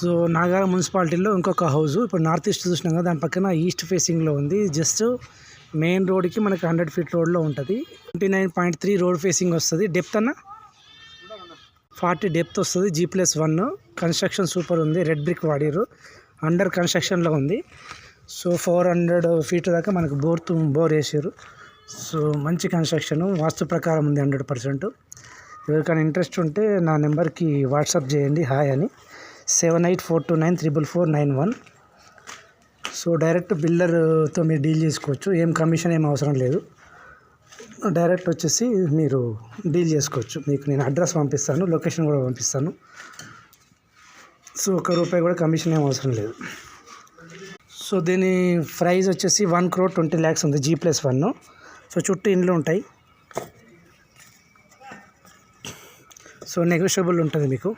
So Nagaram మున్సిపాలిటీలో ఇంకొక house ఇప్పుడు నార్త్ ఈస్ట్ చూసినాం కదా, దాని పక్కన ఈస్ట్ ఫేసింగ్లో ఉంది. జస్ట్ మెయిన్ రోడ్కి మనకి 100 feet రోడ్లో ఉంటుంది. 29.3 రోడ్ ఫేసింగ్ వస్తుంది. డెప్త్ అన్న 40 డెప్త్ వస్తుంది. G+1 కన్స్ట్రక్షన్ సూపర్ ఉంది. రెడ్ బ్రిక్ వాడారు. అండర్ కన్స్ట్రక్షన్లో ఉంది. సో 400 feet దాకా మనకు బోర్ వేసారు. సో మంచి కన్స్ట్రక్షన్, వాస్తు ప్రకారం ఉంది 100%. ఎవరికైనా ఇంట్రెస్ట్ ఉంటే నా నెంబర్కి వాట్సాప్ చేయండి హాయ్ అని 7842944491. సో డైరెక్ట్ బిల్డర్తో మీరు డీల్ చేసుకోవచ్చు. ఏం కమిషన్ ఏం అవసరం లేదు. డైరెక్ట్ వచ్చేసి మీరు డీల్ చేసుకోవచ్చు. మీకు నేను అడ్రస్ పంపిస్తాను, లొకేషన్ కూడా పంపిస్తాను. సో ₹1 కూడా కమిషన్ ఏం అవసరం లేదు. సో దీని ప్రైస్ వచ్చేసి 1,20 lakhs ఉంది. G+1. సో చుట్టూ ఇండ్లు ఉంటాయి. సో నెగోషియబుల్ ఉంటుంది మీకు.